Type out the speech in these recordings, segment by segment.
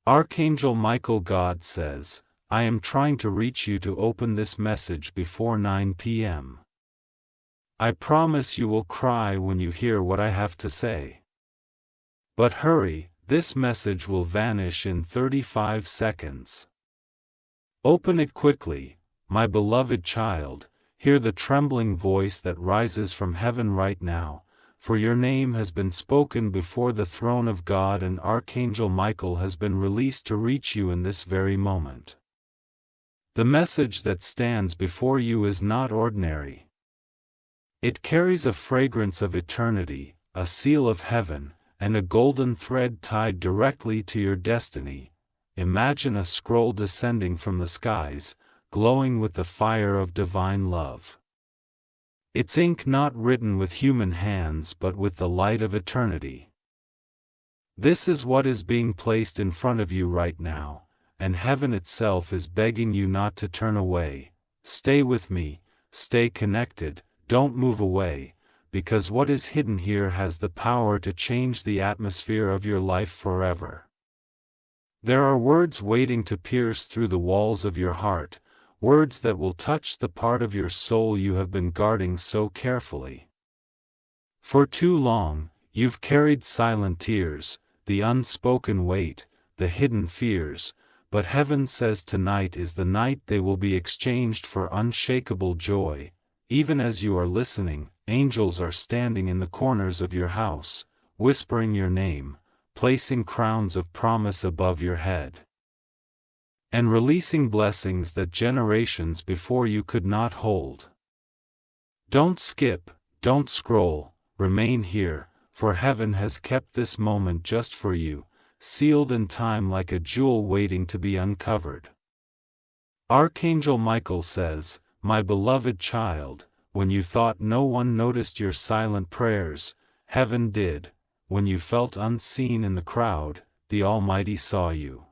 Archangel Michael, God says, I am trying to reach you to open this message before 9 p.m. I promise you will cry when you hear what I have to say. But hurry, this message will vanish in 35 seconds. Open it quickly, my beloved child, hear the trembling voice that rises from heaven right now, for your name has been spoken before the throne of God, and Archangel Michael has been released to reach you in this very moment. The message that stands before you is not ordinary. It carries a fragrance of eternity, a seal of heaven, and a golden thread tied directly to your destiny. Imagine a scroll descending from the skies, glowing with the fire of divine love. Its ink not written with human hands but with the light of eternity. This is what is being placed in front of you right now, and heaven itself is begging you not to turn away. Stay with me, stay connected, don't move away, because what is hidden here has the power to change the atmosphere of your life forever. There are words waiting to pierce through the walls of your heart, words that will touch the part of your soul you have been guarding so carefully. For too long, you've carried silent tears, the unspoken weight, the hidden fears, but heaven says tonight is the night they will be exchanged for unshakable joy. Even as you are listening, angels are standing in the corners of your house, whispering your name, placing crowns of promise above your head, and releasing blessings that generations before you could not hold. Don't skip, don't scroll, remain here, for heaven has kept this moment just for you, sealed in time like a jewel waiting to be uncovered. Archangel Michael says, my beloved child, when you thought no one noticed your silent prayers, heaven did. When you felt unseen in the crowd, the Almighty saw you.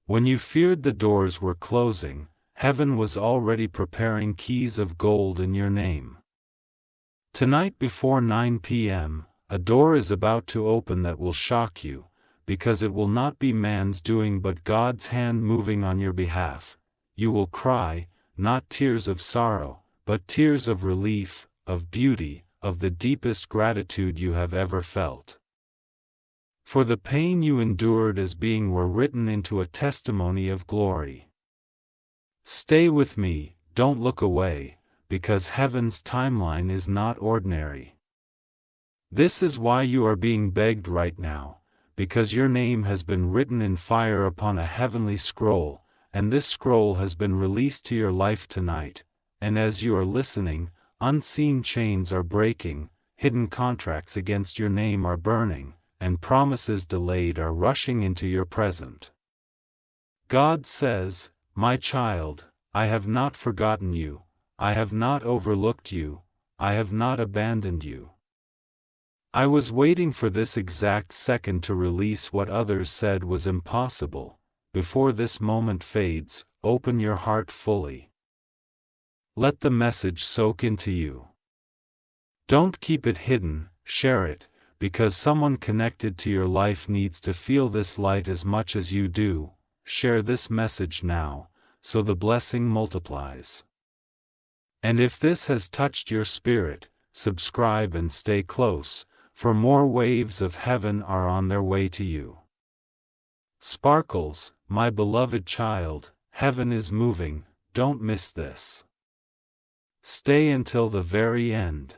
When you feared the doors were closing, heaven was already preparing keys of gold in your name. Tonight before 9 p.m., a door is about to open that will shock you, because it will not be man's doing but God's hand moving on your behalf. You will cry, not tears of sorrow, but tears of relief, of beauty, of the deepest gratitude you have ever felt. For the pain you endured as being were written into a testimony of glory. Stay with me, don't look away, because heaven's timeline is not ordinary. This is why you are being begged right now, because your name has been written in fire upon a heavenly scroll, and this scroll has been released to your life tonight, and as you are listening, unseen chains are breaking, hidden contracts against your name are burning, and promises delayed are rushing into your present. God says, my child, I have not forgotten you, I have not overlooked you, I have not abandoned you. I was waiting for this exact second to release what others said was impossible. Before this moment fades, open your heart fully. Let the message soak into you. Don't keep it hidden, share it, because someone connected to your life needs to feel this light as much as you do. Share this message now, so the blessing multiplies. And if this has touched your spirit, subscribe and stay close, for more waves of heaven are on their way to you. Sparkles, my beloved child, heaven is moving, don't miss this. Stay until the very end.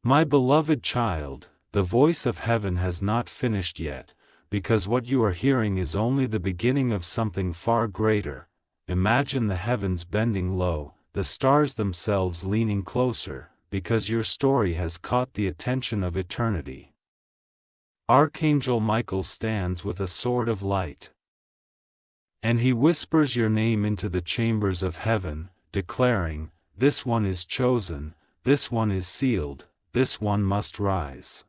My beloved child, the voice of heaven has not finished yet, because what you are hearing is only the beginning of something far greater. Imagine the heavens bending low, the stars themselves leaning closer, because your story has caught the attention of eternity. Archangel Michael stands with a sword of light, and he whispers your name into the chambers of heaven, declaring, this one is chosen, this one is sealed, this one must rise.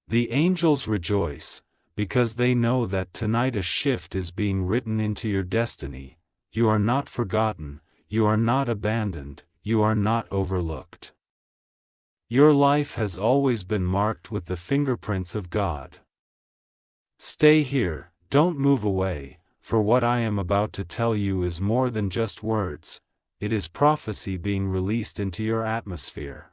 The angels rejoice, because they know that tonight a shift is being written into your destiny. You are not forgotten, you are not abandoned, you are not overlooked. Your life has always been marked with the fingerprints of God. Stay here, don't move away, for what I am about to tell you is more than just words, it is prophecy being released into your atmosphere.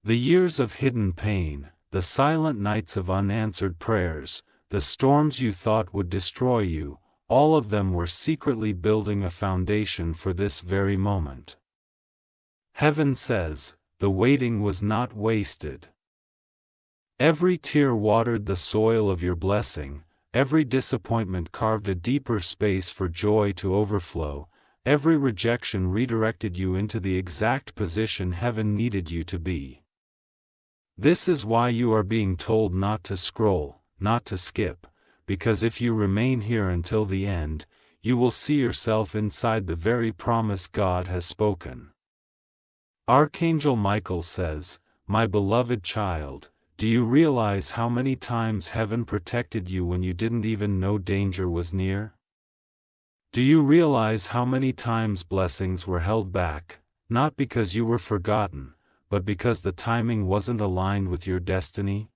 The years of hidden pain, the silent nights of unanswered prayers, the storms you thought would destroy you, all of them were secretly building a foundation for this very moment. Heaven says, the waiting was not wasted. Every tear watered the soil of your blessing, every disappointment carved a deeper space for joy to overflow, every rejection redirected you into the exact position heaven needed you to be. This is why you are being told not to scroll, not to skip, because if you remain here until the end, you will see yourself inside the very promise God has spoken. Archangel Michael says, "My beloved child, do you realize how many times heaven protected you when you didn't even know danger was near? Do you realize how many times blessings were held back, not because you were forgotten, but because the timing wasn't aligned with your destiny?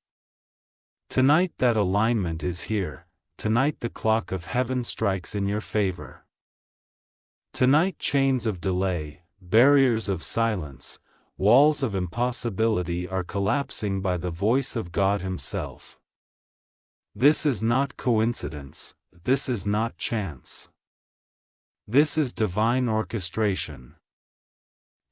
Tonight that alignment is here, tonight the clock of heaven strikes in your favor. Tonight chains of delay, barriers of silence, walls of impossibility are collapsing by the voice of God Himself. This is not coincidence, this is not chance. This is divine orchestration.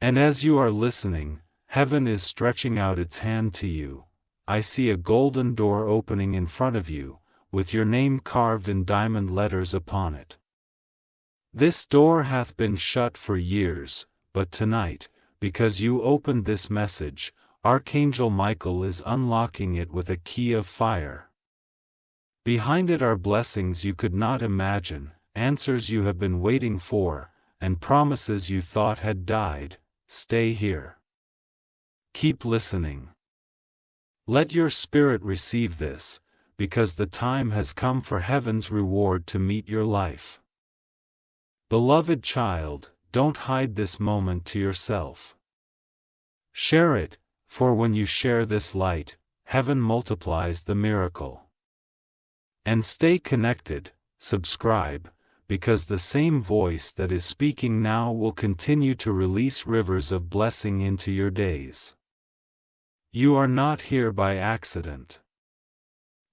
And as you are listening, heaven is stretching out its hand to you. I see a golden door opening in front of you, with your name carved in diamond letters upon it. This door hath been shut for years, but tonight, because you opened this message, Archangel Michael is unlocking it with a key of fire. Behind it are blessings you could not imagine, answers you have been waiting for, and promises you thought had died. Stay here. Keep listening. Let your spirit receive this, because the time has come for heaven's reward to meet your life. Beloved child, don't hide this moment to yourself. Share it, for when you share this light, heaven multiplies the miracle. And stay connected, subscribe, because the same voice that is speaking now will continue to release rivers of blessing into your days. You are not here by accident.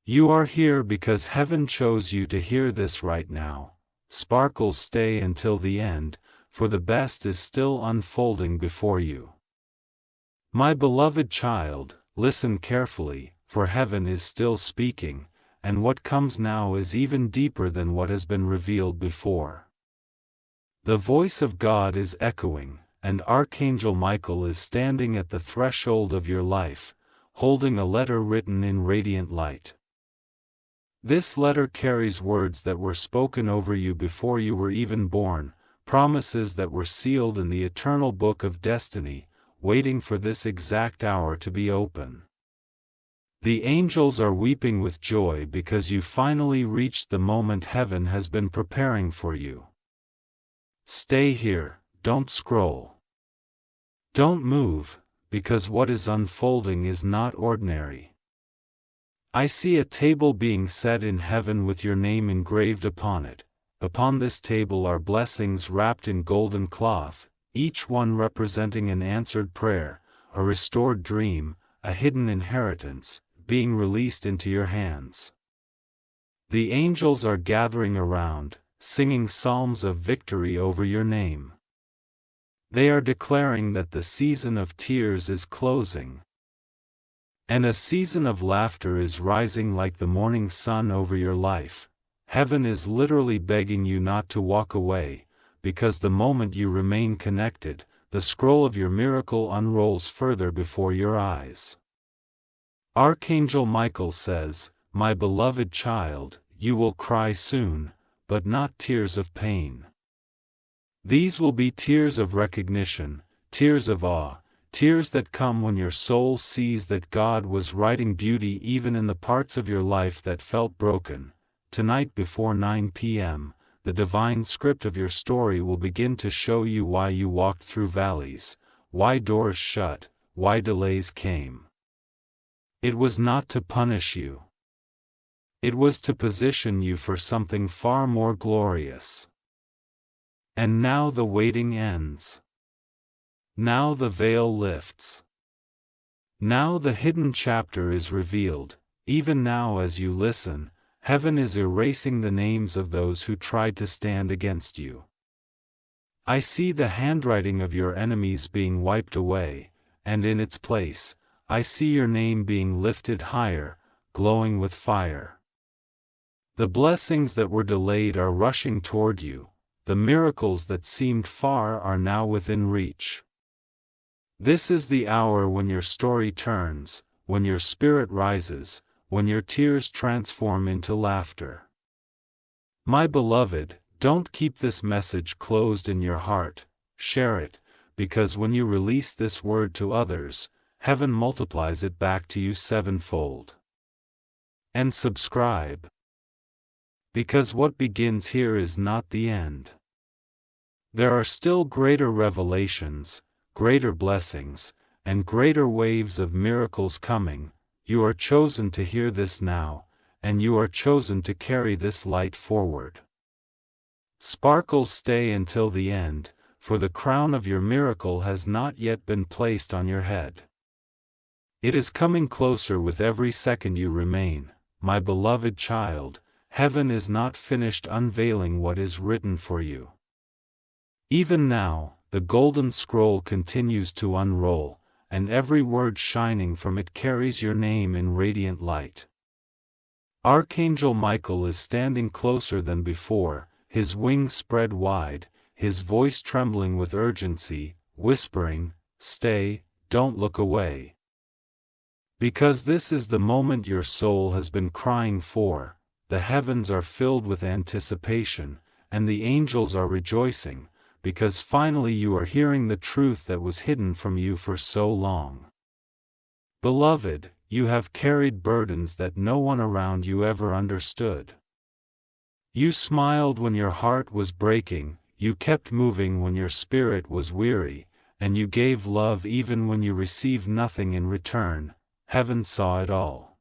You are here because heaven chose you to hear this right now. Sparkles, stay until the end, for the best is still unfolding before you. My beloved child, listen carefully, for heaven is still speaking, and what comes now is even deeper than what has been revealed before. The voice of God is echoing, and Archangel Michael is standing at the threshold of your life, holding a letter written in radiant light. This letter carries words that were spoken over you before you were even born, promises that were sealed in the eternal book of destiny, waiting for this exact hour to be open. The angels are weeping with joy because you finally reached the moment heaven has been preparing for you. Stay here, don't scroll. Don't move, because what is unfolding is not ordinary. I see a table being set in heaven with your name engraved upon it. Upon this table are blessings wrapped in golden cloth, each one representing an answered prayer, a restored dream, a hidden inheritance, being released into your hands. The angels are gathering around, singing psalms of victory over your name. They are declaring that the season of tears is closing, and a season of laughter is rising like the morning sun over your life. Heaven is literally begging you not to walk away, because the moment you remain connected, the scroll of your miracle unrolls further before your eyes. Archangel Michael says, "My beloved child, you will cry soon, but not tears of pain. These will be tears of recognition, tears of awe, tears that come when your soul sees that God was writing beauty even in the parts of your life that felt broken." Tonight before 9 p.m., the divine script of your story will begin to show you why you walked through valleys, why doors shut, why delays came. It was not to punish you. It was to position you for something far more glorious. And now the waiting ends. Now the veil lifts. Now the hidden chapter is revealed. Even now as you listen, heaven is erasing the names of those who tried to stand against you. I see the handwriting of your enemies being wiped away, and in its place, I see your name being lifted higher, glowing with fire. The blessings that were delayed are rushing toward you. The miracles that seemed far are now within reach. This is the hour when your story turns, when your spirit rises, when your tears transform into laughter. My beloved, don't keep this message closed in your heart, share it, because when you release this word to others, heaven multiplies it back to you sevenfold. And subscribe. Because what begins here is not the end. There are still greater revelations, greater blessings, and greater waves of miracles coming. You are chosen to hear this now, and you are chosen to carry this light forward. Sparkles, stay until the end, for the crown of your miracle has not yet been placed on your head. It is coming closer with every second you remain, my beloved child. Heaven is not finished unveiling what is written for you. Even now, the golden scroll continues to unroll, and every word shining from it carries your name in radiant light. Archangel Michael is standing closer than before, his wings spread wide, his voice trembling with urgency, whispering, "Stay, don't look away." Because this is the moment your soul has been crying for. The heavens are filled with anticipation, and the angels are rejoicing, because finally you are hearing the truth that was hidden from you for so long. Beloved, you have carried burdens that no one around you ever understood. You smiled when your heart was breaking, you kept moving when your spirit was weary, and you gave love even when you received nothing in return. Heaven saw it all.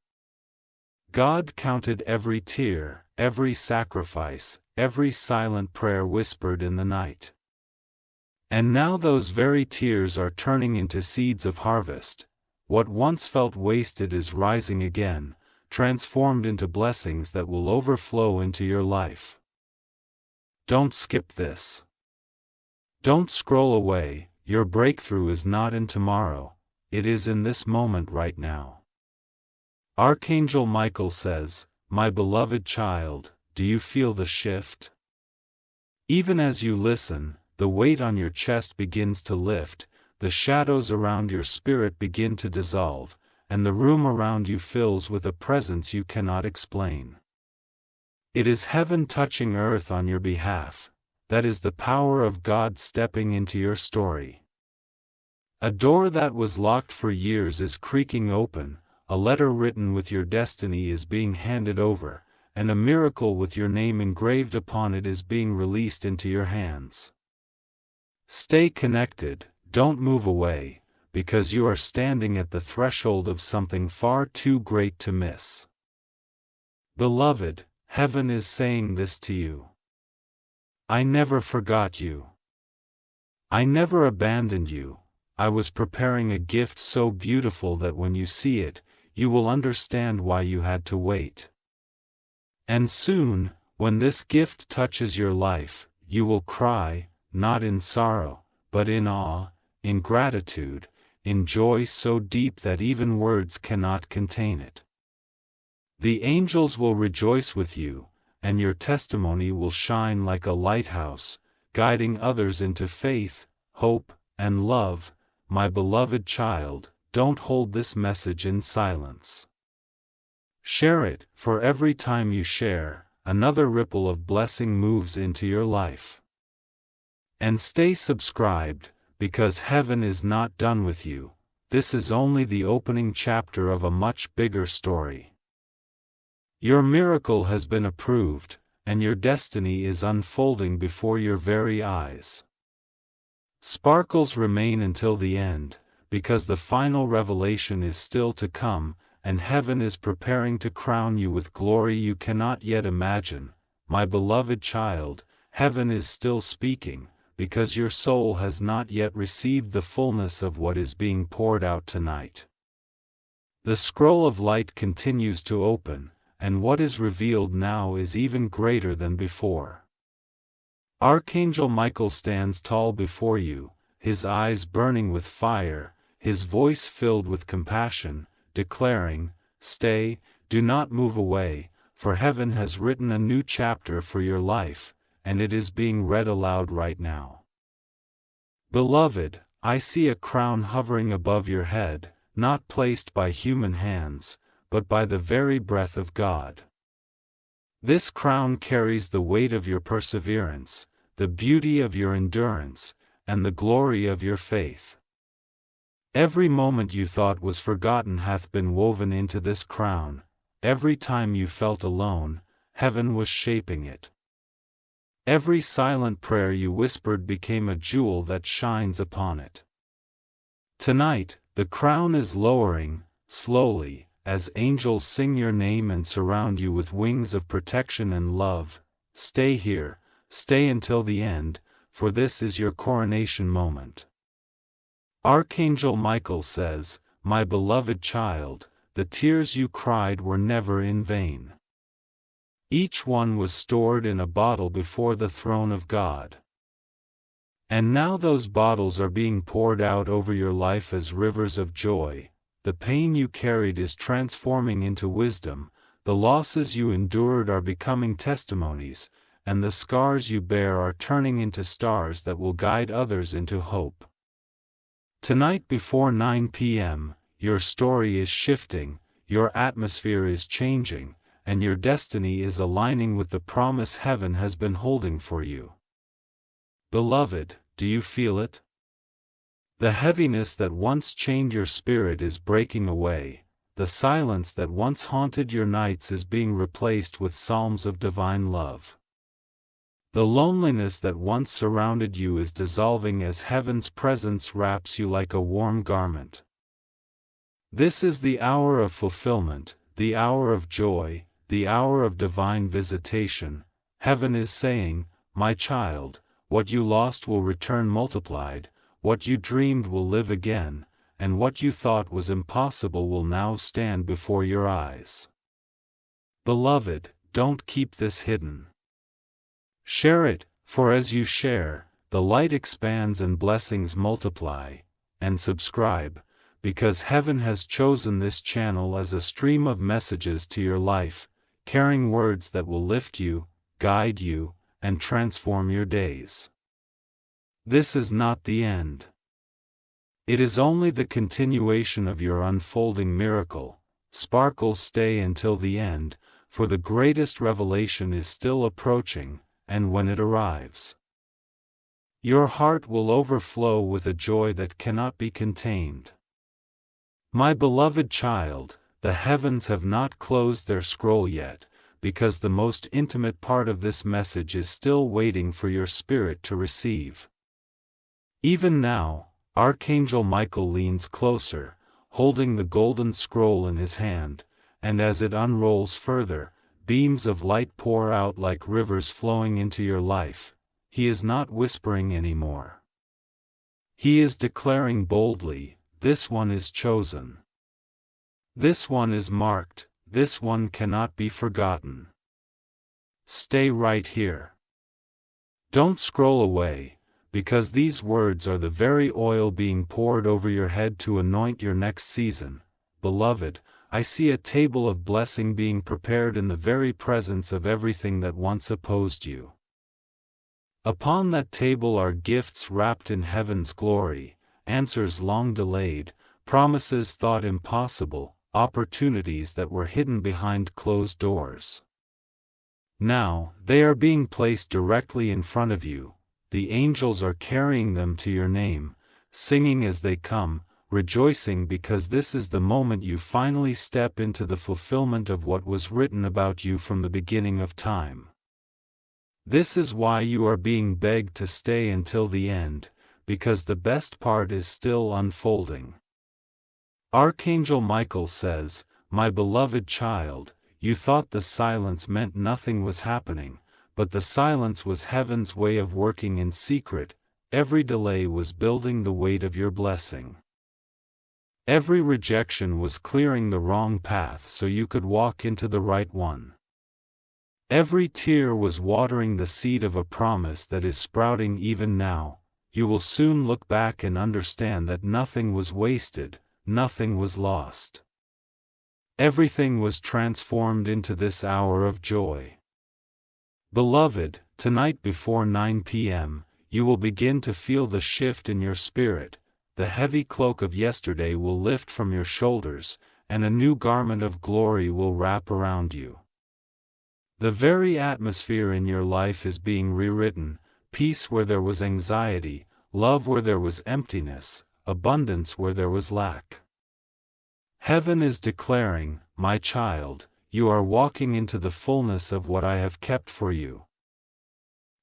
God counted every tear, every sacrifice, every silent prayer whispered in the night. And now those very tears are turning into seeds of harvest. What once felt wasted is rising again, transformed into blessings that will overflow into your life. Don't skip this. Don't scroll away. Your breakthrough is not in tomorrow, it is in this moment right now. Archangel Michael says, "My beloved child, do you feel the shift?" Even as you listen, the weight on your chest begins to lift, the shadows around your spirit begin to dissolve, and the room around you fills with a presence you cannot explain. It is heaven touching earth on your behalf. That is the power of God stepping into your story. A door that was locked for years is creaking open. A letter written with your destiny is being handed over, and a miracle with your name engraved upon it is being released into your hands. Stay connected, don't move away, because you are standing at the threshold of something far too great to miss. Beloved, heaven is saying this to you. I never forgot you. I never abandoned you. I was preparing a gift so beautiful that when you see it, you will understand why you had to wait. And soon, when this gift touches your life, you will cry, not in sorrow, but in awe, in gratitude, in joy so deep that even words cannot contain it. The angels will rejoice with you, and your testimony will shine like a lighthouse, guiding others into faith, hope, and love. My beloved child, don't hold this message in silence. Share it, for every time you share, another ripple of blessing moves into your life. And stay subscribed, because heaven is not done with you. This is only the opening chapter of a much bigger story. Your miracle has been approved, and your destiny is unfolding before your very eyes. Sparkles remain until the end, because the final revelation is still to come, and heaven is preparing to crown you with glory you cannot yet imagine. My beloved child, heaven is still speaking, because your soul has not yet received the fullness of what is being poured out tonight. The scroll of light continues to open, and what is revealed now is even greater than before. Archangel Michael stands tall before you, his eyes burning with fire, his voice filled with compassion, declaring, "Stay, do not move away, for heaven has written a new chapter for your life, and it is being read aloud right now." Beloved, I see a crown hovering above your head, not placed by human hands, but by the very breath of God. This crown carries the weight of your perseverance, the beauty of your endurance, and the glory of your faith. Every moment you thought was forgotten hath been woven into this crown. Every time you felt alone, heaven was shaping it. Every silent prayer you whispered became a jewel that shines upon it. Tonight, the crown is lowering, slowly, as angels sing your name and surround you with wings of protection and love. Stay here, stay until the end, for this is your coronation moment. Archangel Michael says, "My beloved child, the tears you cried were never in vain. Each one was stored in a bottle before the throne of God. And now those bottles are being poured out over your life as rivers of joy. The pain you carried is transforming into wisdom, the losses you endured are becoming testimonies, and the scars you bear are turning into stars that will guide others into hope." Tonight before 9 p.m., your story is shifting, your atmosphere is changing, and your destiny is aligning with the promise heaven has been holding for you. Beloved, do you feel it? The heaviness that once chained your spirit is breaking away, the silence that once haunted your nights is being replaced with psalms of divine love. The loneliness that once surrounded you is dissolving as heaven's presence wraps you like a warm garment. This is the hour of fulfillment, the hour of joy, the hour of divine visitation. Heaven is saying, "My child, what you lost will return multiplied, what you dreamed will live again, and what you thought was impossible will now stand before your eyes." Beloved, don't keep this hidden. Share it, for as you share, the light expands and blessings multiply. And subscribe, because heaven has chosen this channel as a stream of messages to your life, carrying words that will lift you, guide you, and transform your days. This is not the end. It is only the continuation of your unfolding miracle. Sparkle, stay until the end, for the greatest revelation is still approaching, and when it arrives, your heart will overflow with a joy that cannot be contained. My beloved child, the heavens have not closed their scroll yet, because the most intimate part of this message is still waiting for your spirit to receive. Even now, Archangel Michael leans closer, holding the golden scroll in his hand, and as it unrolls further, beams of light pour out like rivers flowing into your life. He is not whispering anymore. He is declaring boldly, "This one is chosen. This one is marked, this one cannot be forgotten. Stay right here. Don't scroll away, because these words are the very oil being poured over your head to anoint your next season. Beloved, I see a table of blessing being prepared in the very presence of everything that once opposed you. Upon that table are gifts wrapped in heaven's glory, answers long delayed, promises thought impossible, opportunities that were hidden behind closed doors. Now, they are being placed directly in front of you. The angels are carrying them to your name, singing as they come, rejoicing because this is the moment you finally step into the fulfillment of what was written about you from the beginning of time. This is why you are being begged to stay until the end, because the best part is still unfolding. Archangel Michael says, my beloved child, you thought the silence meant nothing was happening, but the silence was heaven's way of working in secret. Every delay was building the weight of your blessing. Every rejection was clearing the wrong path so you could walk into the right one. Every tear was watering the seed of a promise that is sprouting even now. You will soon look back and understand that nothing was wasted, nothing was lost. Everything was transformed into this hour of joy. Beloved, tonight before 9 p.m., you will begin to feel the shift in your spirit. The heavy cloak of yesterday will lift from your shoulders, and a new garment of glory will wrap around you. The very atmosphere in your life is being rewritten: peace where there was anxiety, love where there was emptiness, abundance where there was lack. Heaven is declaring, my child, you are walking into the fullness of what I have kept for you.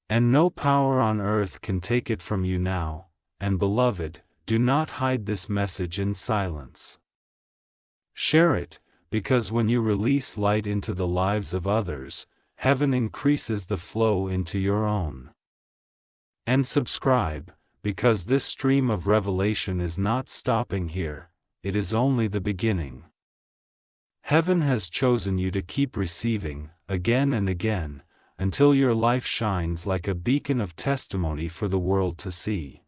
And no power on earth can take it from you now. And beloved, do not hide this message in silence. Share it, because when you release light into the lives of others, heaven increases the flow into your own. And subscribe, because this stream of revelation is not stopping here, it is only the beginning. Heaven has chosen you to keep receiving, again and again, until your life shines like a beacon of testimony for the world to see.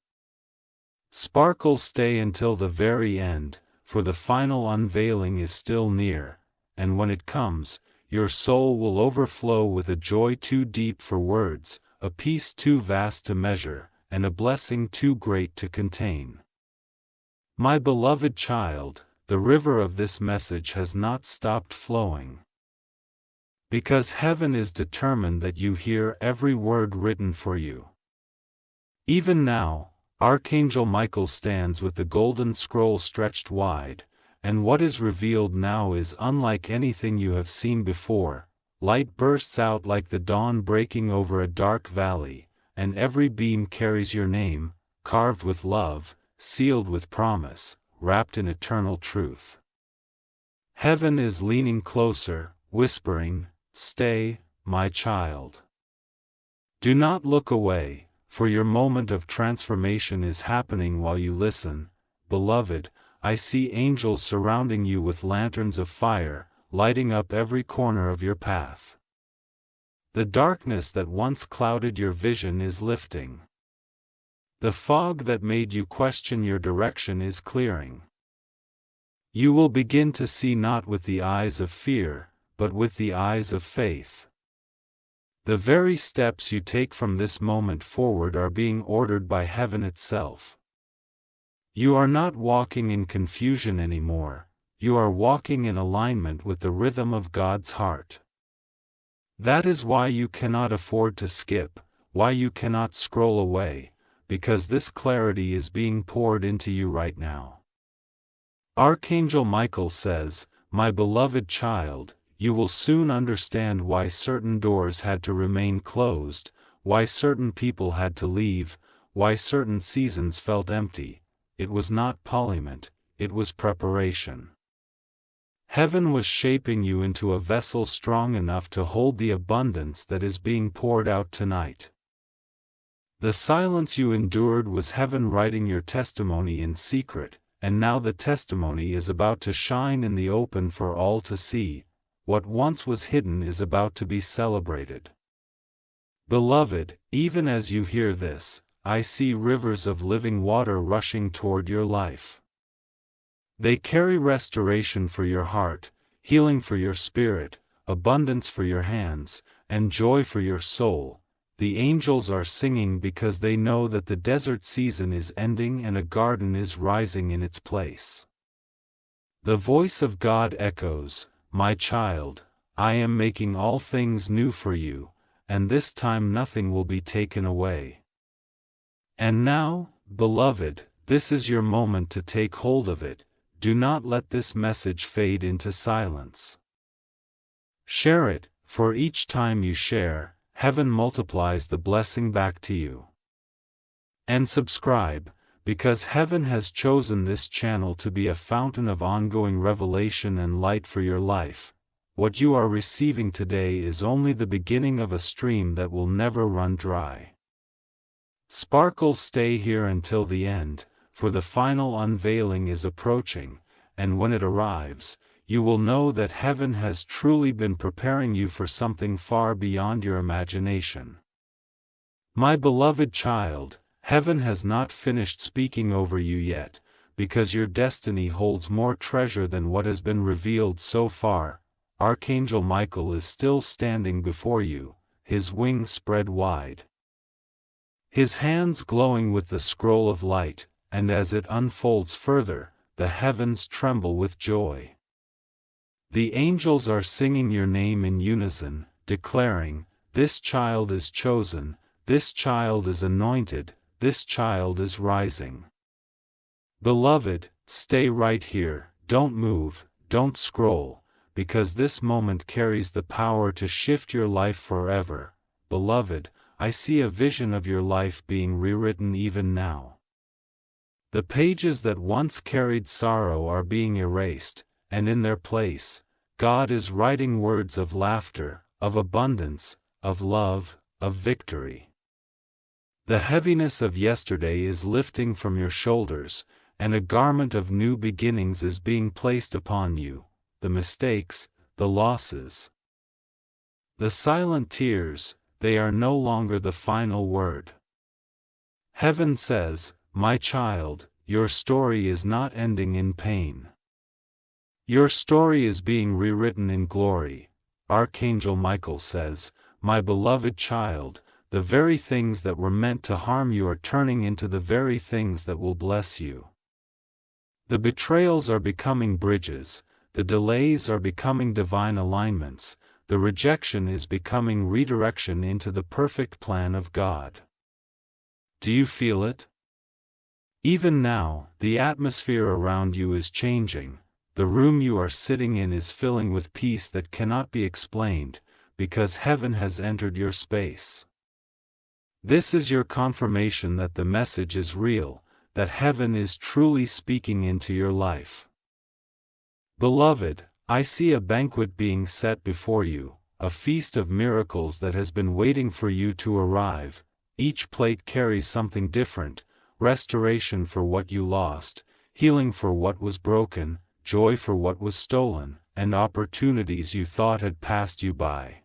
Sparkles stay until the very end, for the final unveiling is still near, and when it comes, your soul will overflow with a joy too deep for words, a peace too vast to measure, and a blessing too great to contain. My beloved child, the river of this message has not stopped flowing. Because heaven is determined that you hear every word written for you. Even now, Archangel Michael stands with the golden scroll stretched wide, and what is revealed now is unlike anything you have seen before. Light bursts out like the dawn breaking over a dark valley, and every beam carries your name, carved with love, sealed with promise, wrapped in eternal truth. Heaven is leaning closer, whispering, "Stay, my child. Do not look away, for your moment of transformation is happening while you listen. Beloved, I see angels surrounding you with lanterns of fire, lighting up every corner of your path. The darkness that once clouded your vision is lifting. The fog that made you question your direction is clearing. You will begin to see not with the eyes of fear, but with the eyes of faith. The very steps you take from this moment forward are being ordered by heaven itself. You are not walking in confusion anymore, you are walking in alignment with the rhythm of God's heart. That is why you cannot afford to skip, why you cannot scroll away, because this clarity is being poured into you right now. Archangel Michael says, "My beloved child, you will soon understand why certain doors had to remain closed, why certain people had to leave, why certain seasons felt empty. It was not poliment, it was preparation. Heaven was shaping you into a vessel strong enough to hold the abundance that is being poured out tonight. The silence you endured was heaven writing your testimony in secret, and now the testimony is about to shine in the open for all to see. What once was hidden is about to be celebrated." Beloved, even as you hear this, I see rivers of living water rushing toward your life. They carry restoration for your heart, healing for your spirit, abundance for your hands, and joy for your soul. The angels are singing because they know that the desert season is ending and a garden is rising in its place. The voice of God echoes, "My child, I am making all things new for you, and this time nothing will be taken away." And now, beloved, this is your moment to take hold of it. Do not let this message fade into silence. Share it, for each time you share, heaven multiplies the blessing back to you. And subscribe, Because heaven has chosen this channel to be a fountain of ongoing revelation and light for your life. What you are receiving today is only the beginning of a stream that will never run dry. Sparkles, stay here until the end, for the final unveiling is approaching, and when it arrives, you will know that heaven has truly been preparing you for something far beyond your imagination. My beloved child, heaven has not finished speaking over you yet, because your destiny holds more treasure than what has been revealed so far. Archangel Michael is still standing before you, his wings spread wide, his hands glowing with the scroll of light, and as it unfolds further, the heavens tremble with joy. The angels are singing your name in unison, declaring, "This child is chosen, this child is anointed, this child is rising." Beloved, stay right here, don't move, don't scroll, because this moment carries the power to shift your life forever. Beloved, I see a vision of your life being rewritten even now. The pages that once carried sorrow are being erased, and in their place, God is writing words of laughter, of abundance, of love, of victory. The heaviness of yesterday is lifting from your shoulders, and a garment of new beginnings is being placed upon you. The mistakes, the losses, the silent tears, they are no longer the final word. Heaven says, "My child, your story is not ending in pain. Your story is being rewritten in glory." Archangel Michael says, "My beloved child, the very things that were meant to harm you are turning into the very things that will bless you. The betrayals are becoming bridges, the delays are becoming divine alignments, the rejection is becoming redirection into the perfect plan of God." Do you feel it? Even now, the atmosphere around you is changing. The room you are sitting in is filling with peace that cannot be explained, because heaven has entered your space. This is your confirmation that the message is real, that heaven is truly speaking into your life. Beloved, I see a banquet being set before you, a feast of miracles that has been waiting for you to arrive. Each plate carries something different: restoration for what you lost, healing for what was broken, joy for what was stolen, and opportunities you thought had passed you by.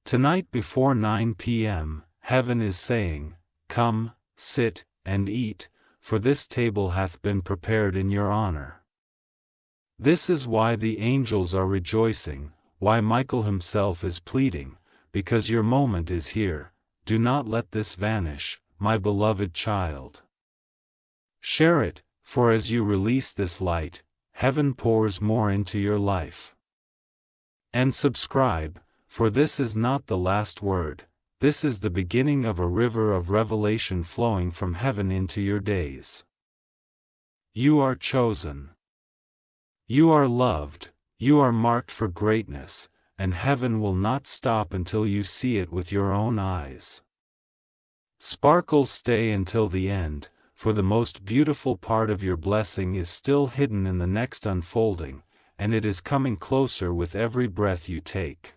Tonight before 9 p.m., heaven is saying, "Come, sit, and eat, for this table hath been prepared in your honor." This is why the angels are rejoicing, why Michael himself is pleading, because your moment is here. Do not let this vanish, my beloved child. Share it, for as you release this light, heaven pours more into your life. And subscribe, for this is not the last word, this is the beginning of a river of revelation flowing from heaven into your days. You are chosen. You are loved, you are marked for greatness, and heaven will not stop until you see it with your own eyes. Sparkles, stay until the end, for the most beautiful part of your blessing is still hidden in the next unfolding, and it is coming closer with every breath you take.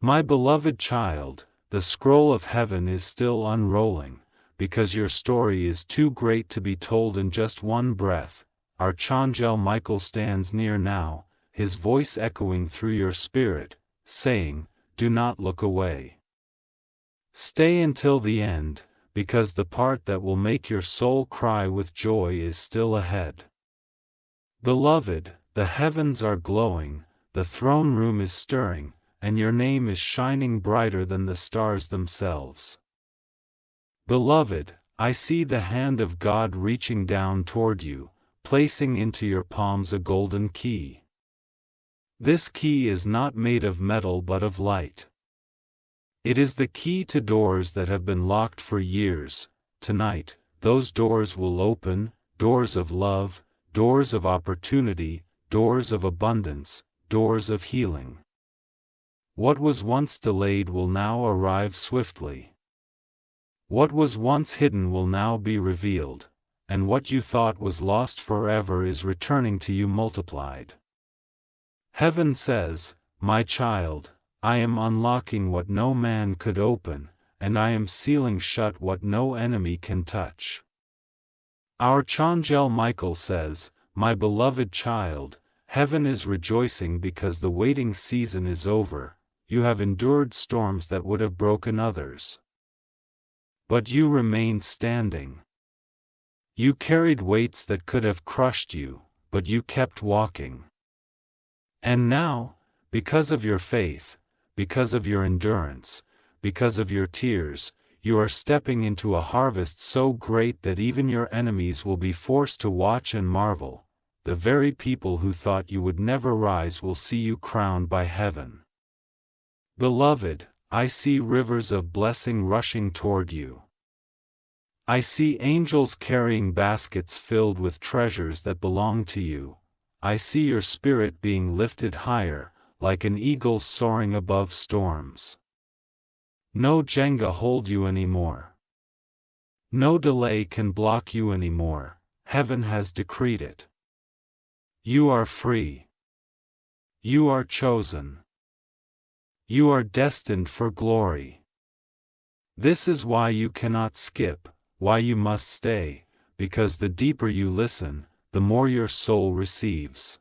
My beloved child, the scroll of heaven is still unrolling, because your story is too great to be told in just one breath. Archangel Michael stands near now, his voice echoing through your spirit, saying, "Do not look away. Stay until the end, because the part that will make your soul cry with joy is still ahead." Beloved, the heavens are glowing, the throne room is stirring, and your name is shining brighter than the stars themselves. Beloved, I see the hand of God reaching down toward you, placing into your palms a golden key. This key is not made of metal but of light. It is the key to doors that have been locked for years. Tonight, those doors will open, doors of love, doors of opportunity, doors of abundance, doors of healing. What was once delayed will now arrive swiftly. What was once hidden will now be revealed, and what you thought was lost forever is returning to you multiplied. Heaven says, "My child, I am unlocking what no man could open, and I am sealing shut what no enemy can touch." Archangel Michael says, "My beloved child, heaven is rejoicing because the waiting season is over. You have endured storms that would have broken others, but you remained standing. You carried weights that could have crushed you, but you kept walking. And now, because of your faith, because of your endurance, because of your tears, you are stepping into a harvest so great that even your enemies will be forced to watch and marvel. The very people who thought you would never rise will see you crowned by heaven. Beloved, I see rivers of blessing rushing toward you. I see angels carrying baskets filled with treasures that belong to you. I see your spirit being lifted higher, like an eagle soaring above storms. No Jenga hold you anymore. No delay can block you anymore. Heaven has decreed it. You are free. You are chosen. You are destined for glory. This is why you cannot skip, why you must stay, because the deeper you listen, the more your soul receives.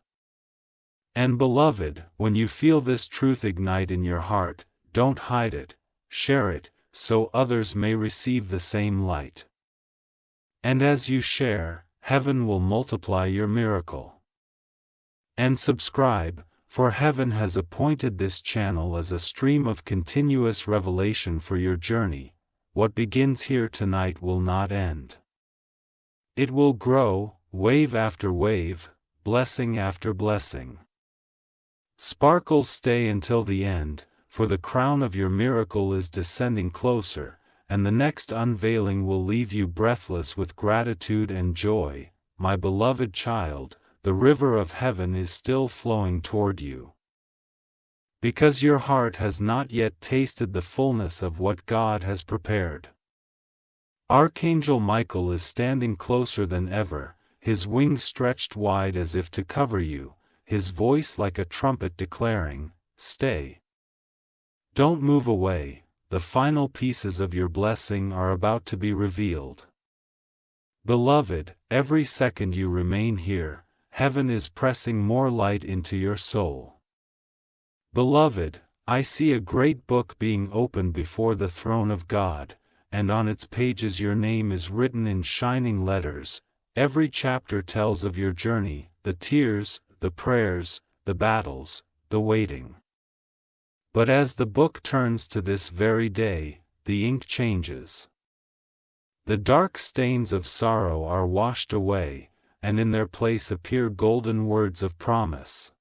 And beloved, when you feel this truth ignite in your heart, don't hide it, share it, so others may receive the same light. And as you share, heaven will multiply your miracle. And subscribe, for heaven has appointed this channel as a stream of continuous revelation for your journey. What begins here tonight will not end. It will grow, wave after wave, blessing after blessing. Sparkles stay until the end, for the crown of your miracle is descending closer, and the next unveiling will leave you breathless with gratitude and joy. My beloved child, the river of heaven is still flowing toward you. Because your heart has not yet tasted the fullness of what God has prepared. Archangel Michael is standing closer than ever, his wings stretched wide as if to cover you, his voice like a trumpet declaring, "Stay. Don't move away, the final pieces of your blessing are about to be revealed." Beloved, every second you remain here, heaven is pressing more light into your soul. Beloved, I see a great book being opened before the throne of God, and on its pages your name is written in shining letters. Every chapter tells of your journey, the tears, the prayers, the battles, the waiting. But as the book turns to this very day, the ink changes. The dark stains of sorrow are washed away, and in their place appear golden words of promise.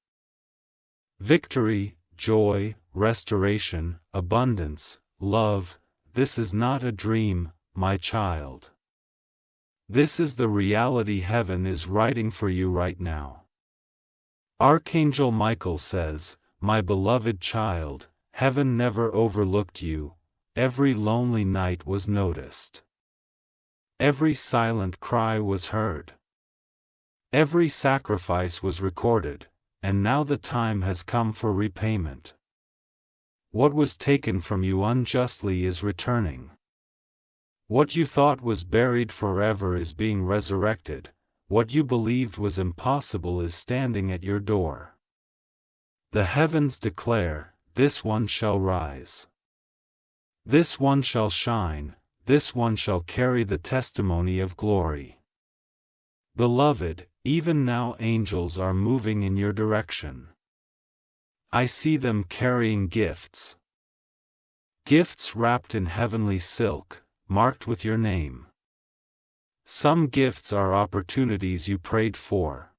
Victory, joy, restoration, abundance, love. This is not a dream, my child. This is the reality heaven is writing for you right now. Archangel Michael says, "My beloved child, heaven never overlooked you. Every lonely night was noticed. Every silent cry was heard. Every sacrifice was recorded, and now the time has come for repayment. What was taken from you unjustly is returning. What you thought was buried forever is being resurrected. What you believed was impossible is standing at your door. The heavens declare, this one shall rise. This one shall shine, this one shall carry the testimony of glory." Beloved, even now angels are moving in your direction. I see them carrying gifts. Gifts wrapped in heavenly silk, marked with your name. Some gifts are opportunities you prayed for.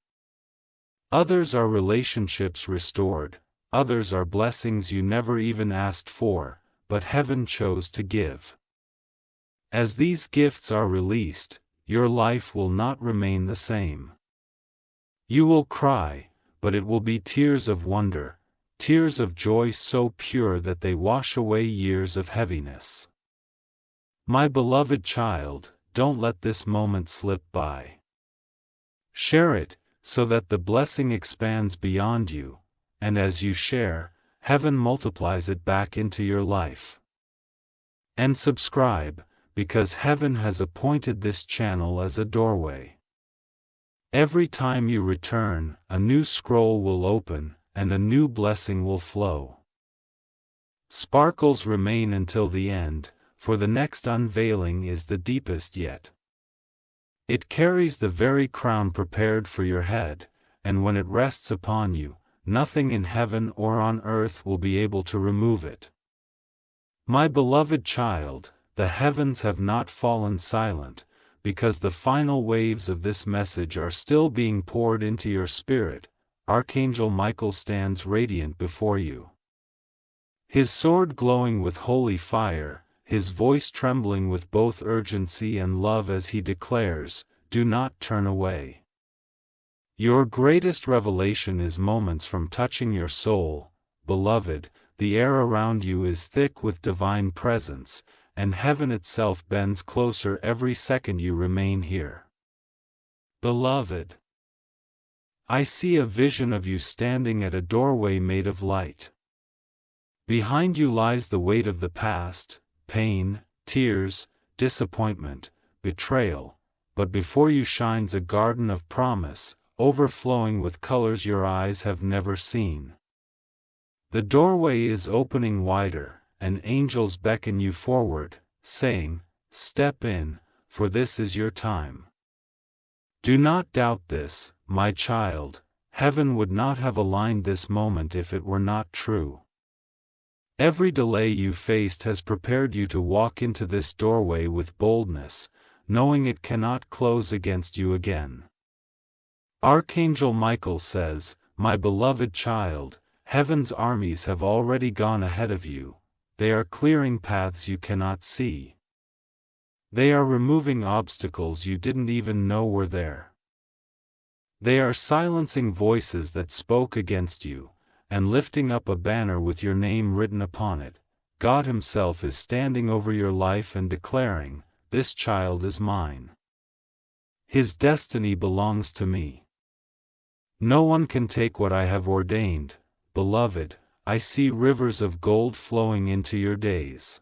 Others are relationships restored, others are blessings you never even asked for, but heaven chose to give. As these gifts are released, your life will not remain the same. You will cry, but it will be tears of wonder, tears of joy so pure that they wash away years of heaviness. My beloved child, don't let this moment slip by. Share it, so that the blessing expands beyond you, and as you share, heaven multiplies it back into your life. And subscribe, because heaven has appointed this channel as a doorway. Every time you return, a new scroll will open, and a new blessing will flow. Sparkles remain until the end, for the next unveiling is the deepest yet. It carries the very crown prepared for your head, and when it rests upon you, nothing in heaven or on earth will be able to remove it. My beloved child, the heavens have not fallen silent, because the final waves of this message are still being poured into your spirit. Archangel Michael stands radiant before you. His sword glowing with holy fire, his voice trembling with both urgency and love as he declares, "Do not turn away." Your greatest revelation is moments from touching your soul. Beloved, the air around you is thick with divine presence, and heaven itself bends closer every second you remain here. Beloved, I see a vision of you standing at a doorway made of light. Behind you lies the weight of the past, pain, tears, disappointment, betrayal, but before you shines a garden of promise, overflowing with colors your eyes have never seen. The doorway is opening wider, and angels beckon you forward, saying, "Step in, for this is your time." Do not doubt this, my child. Heaven would not have aligned this moment if it were not true. Every delay you faced has prepared you to walk into this doorway with boldness, knowing it cannot close against you again. Archangel Michael says, "My beloved child, heaven's armies have already gone ahead of you. They are clearing paths you cannot see. They are removing obstacles you didn't even know were there. They are silencing voices that spoke against you, and lifting up a banner with your name written upon it. God Himself is standing over your life and declaring, 'This child is mine. His destiny belongs to me. No one can take what I have ordained.' Beloved, I see rivers of gold flowing into your days.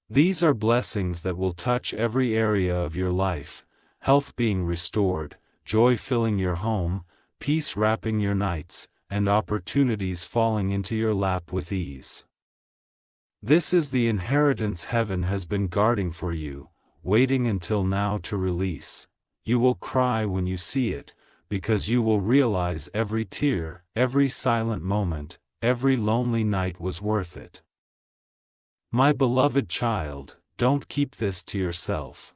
These are blessings that will touch every area of your life, health being restored, joy filling your home, peace wrapping your nights, and opportunities falling into your lap with ease. This is the inheritance heaven has been guarding for you, waiting until now to release. You will cry when you see it, because you will realize every tear, every silent moment, every lonely night was worth it. My beloved child, don't keep this to yourself.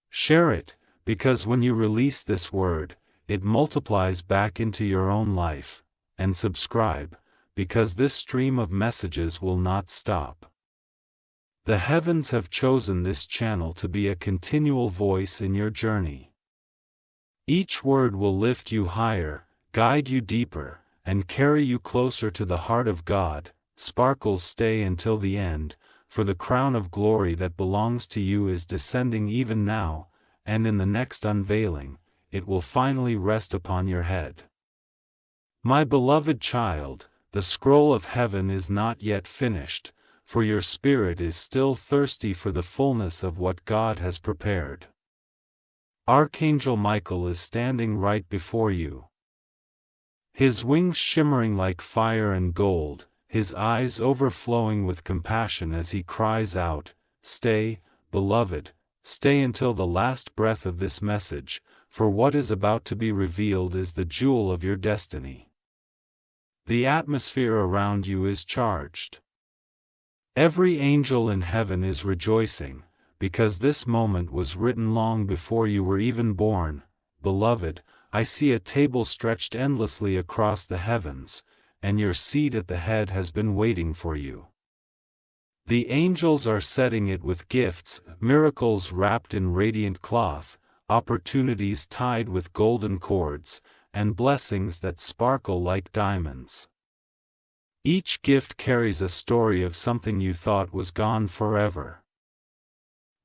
Share it, because when you release this word, it multiplies back into your own life, and subscribe, because this stream of messages will not stop. The heavens have chosen this channel to be a continual voice in your journey. Each word will lift you higher, guide you deeper, and carry you closer to the heart of God. Sparkles stay until the end, for the crown of glory that belongs to you is descending even now, and in the next unveiling, it will finally rest upon your head. My beloved child, the scroll of heaven is not yet finished, for your spirit is still thirsty for the fullness of what God has prepared. Archangel Michael is standing right before you. His wings shimmering like fire and gold, his eyes overflowing with compassion as he cries out, "Stay, beloved, stay until the last breath of this message, for what is about to be revealed is the jewel of your destiny." The atmosphere around you is charged. Every angel in heaven is rejoicing, because this moment was written long before you were even born. Beloved, I see a table stretched endlessly across the heavens, and your seat at the head has been waiting for you. The angels are setting it with gifts, miracles wrapped in radiant cloth, opportunities tied with golden cords, and blessings that sparkle like diamonds. Each gift carries a story of something you thought was gone forever.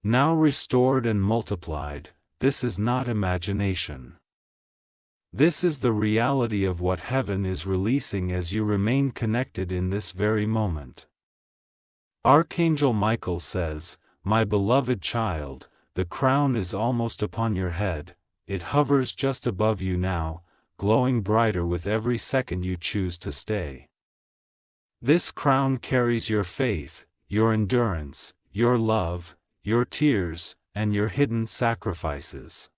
now restored and multiplied. This is not imagination. This is the reality of what heaven is releasing as you remain connected in this very moment. Archangel Michael says, "My beloved child, the crown is almost upon your head, it hovers just above you now, glowing brighter with every second you choose to stay. This crown carries your faith, your endurance, your love, your tears, and your hidden sacrifices.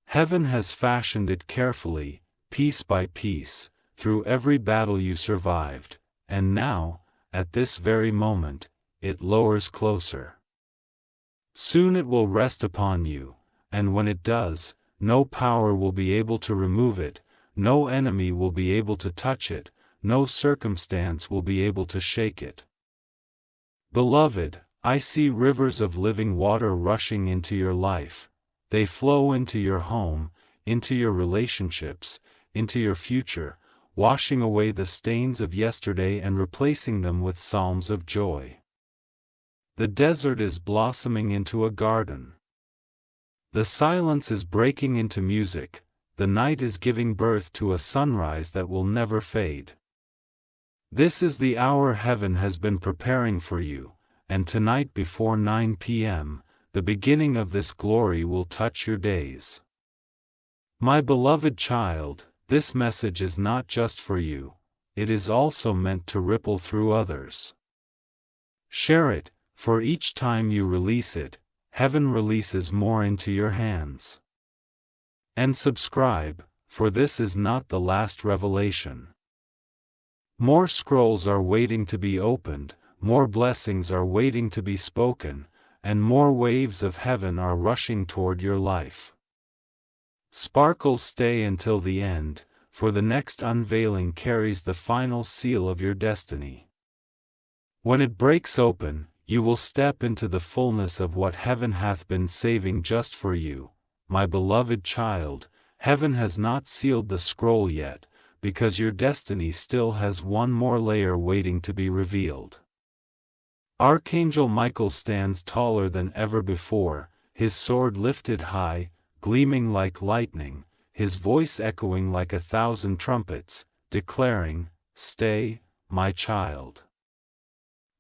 Heaven has fashioned it carefully, piece by piece, through every battle you survived, and now, at this very moment, it lowers closer. Soon it will rest upon you, and when it does, no power will be able to remove it, no enemy will be able to touch it, no circumstance will be able to shake it. Beloved, I see rivers of living water rushing into your life. They flow into your home, into your relationships, into your future, washing away the stains of yesterday and replacing them with psalms of joy. The desert is blossoming into a garden. The silence is breaking into music, the night is giving birth to a sunrise that will never fade. This is the hour heaven has been preparing for you, and tonight before 9 p.m., the beginning of this glory will touch your days. My beloved child, this message is not just for you, it is also meant to ripple through others. Share it, for each time you release it, heaven releases more into your hands. And subscribe, for this is not the last revelation. More scrolls are waiting to be opened, more blessings are waiting to be spoken, and more waves of heaven are rushing toward your life. Sparkles stay until the end, for the next unveiling carries the final seal of your destiny. When it breaks open, you will step into the fullness of what heaven hath been saving just for you. My beloved child, heaven has not sealed the scroll yet, because your destiny still has one more layer waiting to be revealed. Archangel Michael stands taller than ever before, his sword lifted high, gleaming like lightning, his voice echoing like 1,000 trumpets, declaring, "Stay, my child.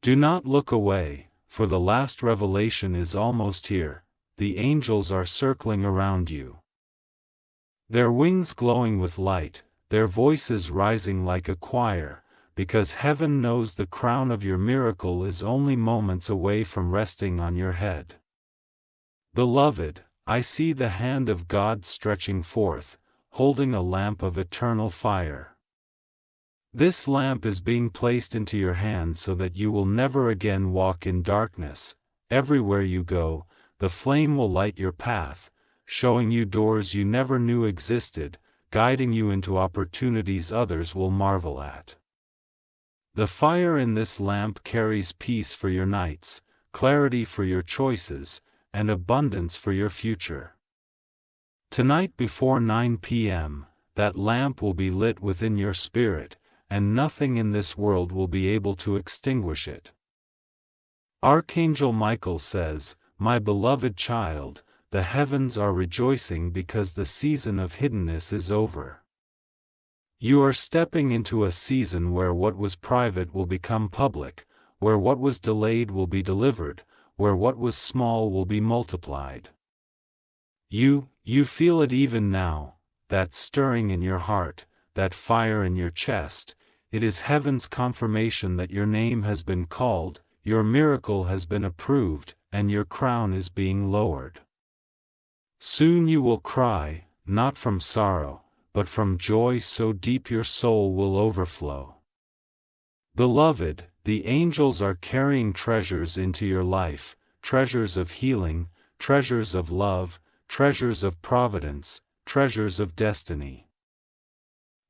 Do not look away, for the last revelation is almost here, the angels are circling around you. Their wings glowing with light, their voices rising like a choir, because heaven knows the crown of your miracle is only moments away from resting on your head. Beloved, I see the hand of God stretching forth, holding a lamp of eternal fire. This lamp is being placed into your hand so that you will never again walk in darkness. Everywhere you go, the flame will light your path, showing you doors you never knew existed, guiding you into opportunities others will marvel at. The fire in this lamp carries peace for your nights, clarity for your choices, and abundance for your future. Tonight before 9 p.m., that lamp will be lit within your spirit, and nothing in this world will be able to extinguish it. Archangel Michael says, "My beloved child, the heavens are rejoicing because the season of hiddenness is over. You are stepping into a season where what was private will become public, where what was delayed will be delivered, where what was small will be multiplied. You feel it even now, that stirring in your heart, that fire in your chest. It is heaven's confirmation that your name has been called, your miracle has been approved, and your crown is being lowered. Soon you will cry, not from sorrow, but from joy so deep your soul will overflow. Beloved, the angels are carrying treasures into your life, treasures of healing, treasures of love, treasures of providence, treasures of destiny.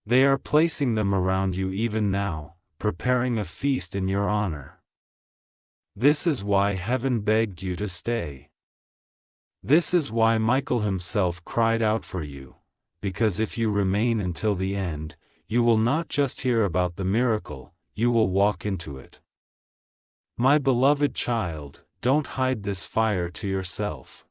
They are placing them around you even now, preparing a feast in your honor. This is why heaven begged you to stay. This is why Michael himself cried out for you, because if you remain until the end, you will not just hear about the miracle, you will walk into it. My beloved child, don't hide this fire to yourself.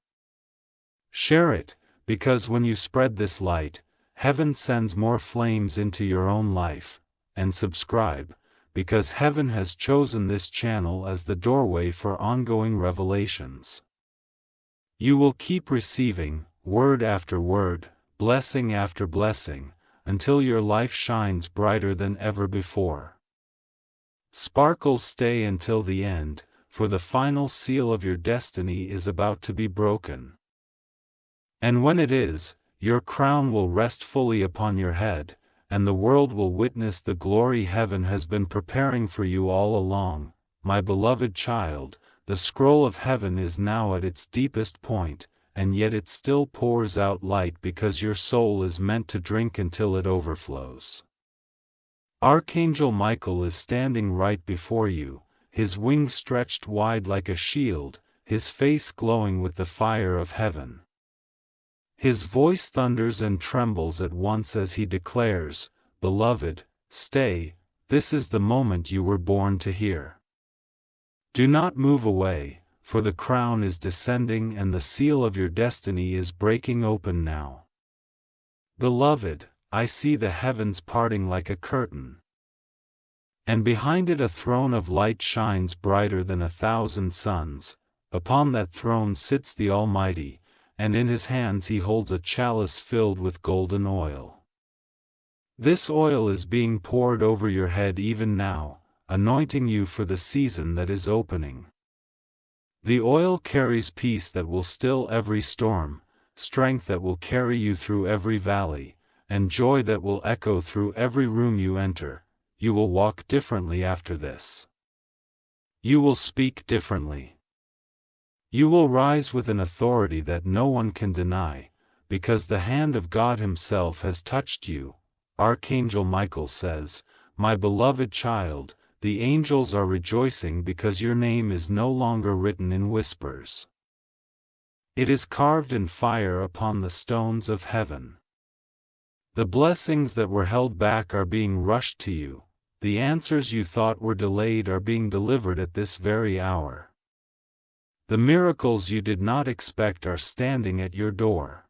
Share it, because when you spread this light, heaven sends more flames into your own life, and subscribe, because heaven has chosen this channel as the doorway for ongoing revelations. You will keep receiving, word after word, blessing after blessing, until your life shines brighter than ever before. Sparkles stay until the end, for the final seal of your destiny is about to be broken. And when it is, your crown will rest fully upon your head, and the world will witness the glory heaven has been preparing for you all along. My beloved child, the scroll of heaven is now at its deepest point, and yet it still pours out light because your soul is meant to drink until it overflows. Archangel Michael is standing right before you, his wings stretched wide like a shield, his face glowing with the fire of heaven. His voice thunders and trembles at once as he declares, "Beloved, stay, this is the moment you were born to hear. Do not move away, for the crown is descending and the seal of your destiny is breaking open now. Beloved, I see the heavens parting like a curtain. And behind it a throne of light shines brighter than 1,000 suns. Upon that throne sits the Almighty, and in his hands he holds a chalice filled with golden oil. This oil is being poured over your head even now, anointing you for the season that is opening. The oil carries peace that will still every storm, strength that will carry you through every valley, and joy that will echo through every room you enter. You will walk differently after this. You will speak differently. You will rise with an authority that no one can deny, because the hand of God Himself has touched you. Archangel Michael says, "My beloved child, the angels are rejoicing because your name is no longer written in whispers. It is carved in fire upon the stones of heaven. The blessings that were held back are being rushed to you. The answers you thought were delayed are being delivered at this very hour. The miracles you did not expect are standing at your door.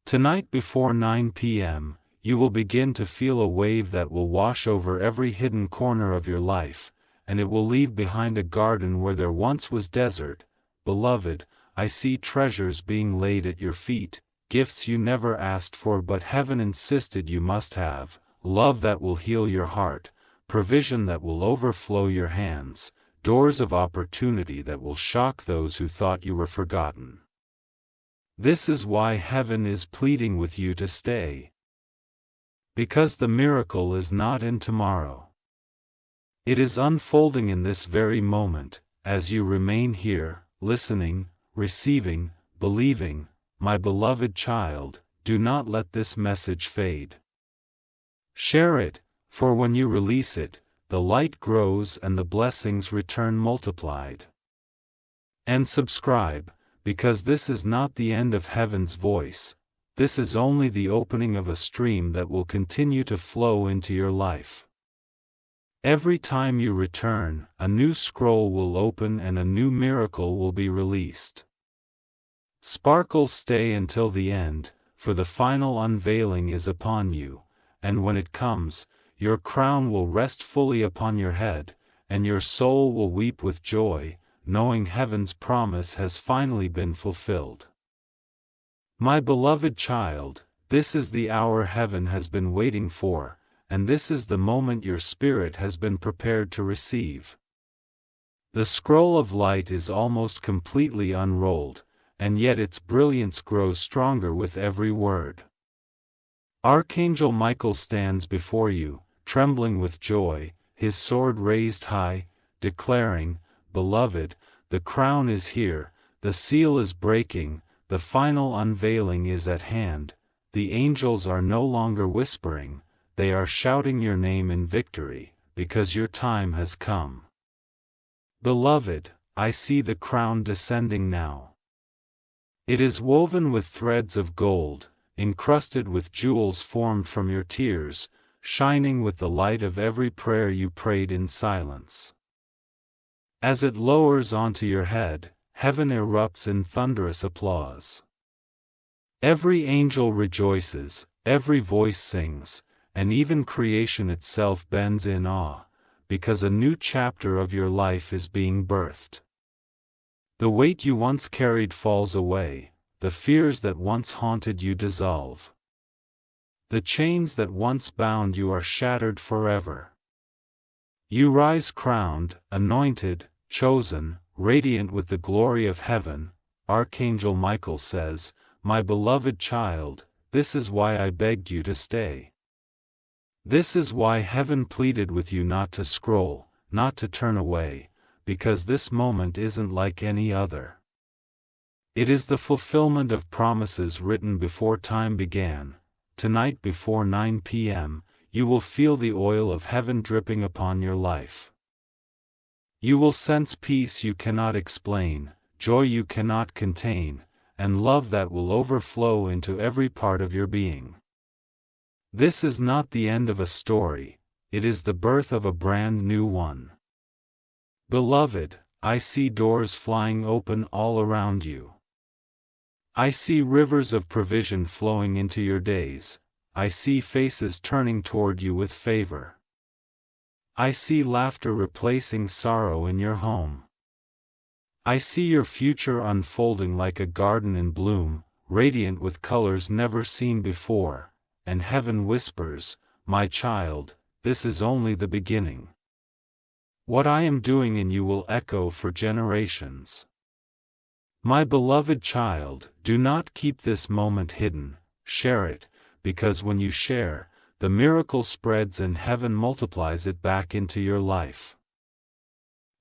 Tonight before 9 p.m., you will begin to feel a wave that will wash over every hidden corner of your life, and it will leave behind a garden where there once was desert. Beloved, I see treasures being laid at your feet, gifts you never asked for but heaven insisted you must have, love that will heal your heart, provision that will overflow your hands, doors of opportunity that will shock those who thought you were forgotten. This is why heaven is pleading with you to stay. Because the miracle is not in tomorrow. It is unfolding in this very moment, as you remain here, listening, receiving, believing. My beloved child, do not let this message fade. Share it, for when you release it, the light grows and the blessings return multiplied. And subscribe, because this is not the end of heaven's voice, this is only the opening of a stream that will continue to flow into your life. Every time you return, a new scroll will open and a new miracle will be released. Sparkles stay until the end, for the final unveiling is upon you, and when it comes, your crown will rest fully upon your head, and your soul will weep with joy, knowing heaven's promise has finally been fulfilled. My beloved child, this is the hour heaven has been waiting for, and this is the moment your spirit has been prepared to receive. The scroll of light is almost completely unrolled, and yet its brilliance grows stronger with every word. Archangel Michael stands before you, trembling with joy, his sword raised high, declaring, "Beloved, the crown is here, the seal is breaking, the final unveiling is at hand. The angels are no longer whispering, they are shouting your name in victory, because your time has come. Beloved, I see the crown descending now. It is woven with threads of gold, encrusted with jewels formed from your tears, shining with the light of every prayer you prayed in silence. As it lowers onto your head, heaven erupts in thunderous applause. Every angel rejoices, every voice sings, and even creation itself bends in awe, because a new chapter of your life is being birthed. The weight you once carried falls away, the fears that once haunted you dissolve. The chains that once bound you are shattered forever. You rise crowned, anointed, chosen, radiant with the glory of heaven. Archangel Michael says, "My beloved child, this is why I begged you to stay. This is why heaven pleaded with you not to scroll, not to turn away, because this moment isn't like any other. It is the fulfillment of promises written before time began. Tonight before 9 p.m., you will feel the oil of heaven dripping upon your life. You will sense peace you cannot explain, joy you cannot contain, and love that will overflow into every part of your being. This is not the end of a story, it is the birth of a brand new one. Beloved, I see doors flying open all around you. I see rivers of provision flowing into your days. I see faces turning toward you with favor. I see laughter replacing sorrow in your home. I see your future unfolding like a garden in bloom, radiant with colors never seen before, and heaven whispers, "My child, this is only the beginning. What I am doing in you will echo for generations." My beloved child, do not keep this moment hidden, share it, because when you share, the miracle spreads and heaven multiplies it back into your life.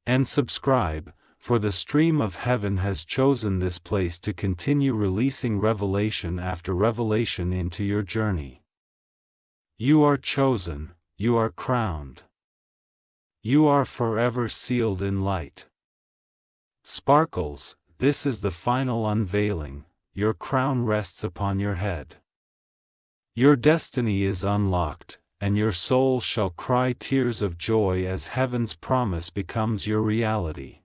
And subscribe, for the stream of heaven has chosen this place to continue releasing revelation after revelation into your journey. You are chosen, you are crowned. You are forever sealed in light. Sparkles, this is the final unveiling, your crown rests upon your head. Your destiny is unlocked, and your soul shall cry tears of joy as heaven's promise becomes your reality.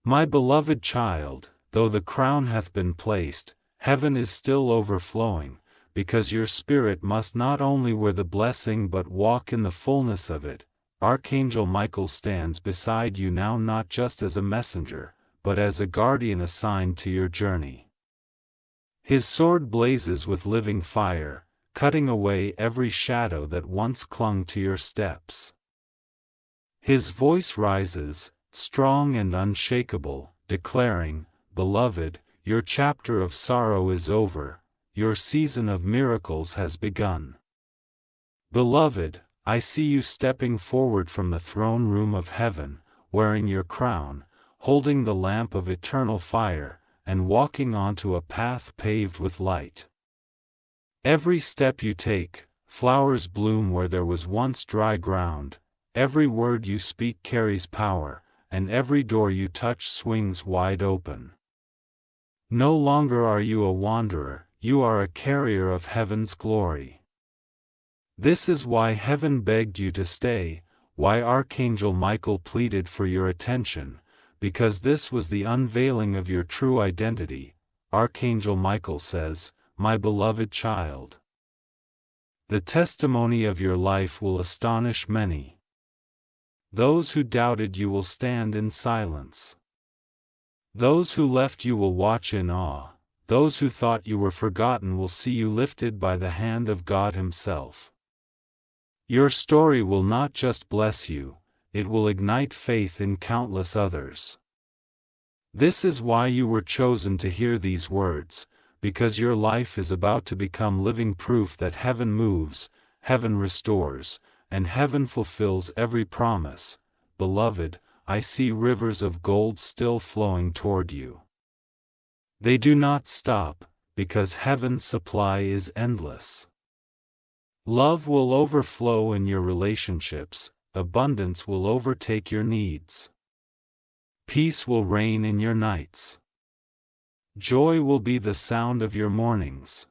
My beloved child, though the crown hath been placed, heaven is still overflowing, because your spirit must not only wear the blessing but walk in the fullness of it. Archangel Michael stands beside you now not just as a messenger, but as a guardian assigned to your journey. His sword blazes with living fire, cutting away every shadow that once clung to your steps. His voice rises, strong and unshakable, declaring, "Beloved, your chapter of sorrow is over, your season of miracles has begun. Beloved, I see you stepping forward from the throne room of heaven, wearing your crown, holding the lamp of eternal fire, and walking onto a path paved with light. Every step you take, flowers bloom where there was once dry ground, every word you speak carries power, and every door you touch swings wide open. No longer are you a wanderer, you are a carrier of heaven's glory. This is why heaven begged you to stay, why Archangel Michael pleaded for your attention, because this was the unveiling of your true identity. Archangel Michael says, "My beloved child, the testimony of your life will astonish many. Those who doubted you will stand in silence. Those who left you will watch in awe. Those who thought you were forgotten will see you lifted by the hand of God Himself. Your story will not just bless you, it will ignite faith in countless others. This is why you were chosen to hear these words, because your life is about to become living proof that heaven moves, heaven restores, and heaven fulfills every promise. Beloved, I see rivers of gold still flowing toward you. They do not stop, because heaven's supply is endless. Love will overflow in your relationships, abundance will overtake your needs. Peace will reign in your nights. Joy will be the sound of your mornings.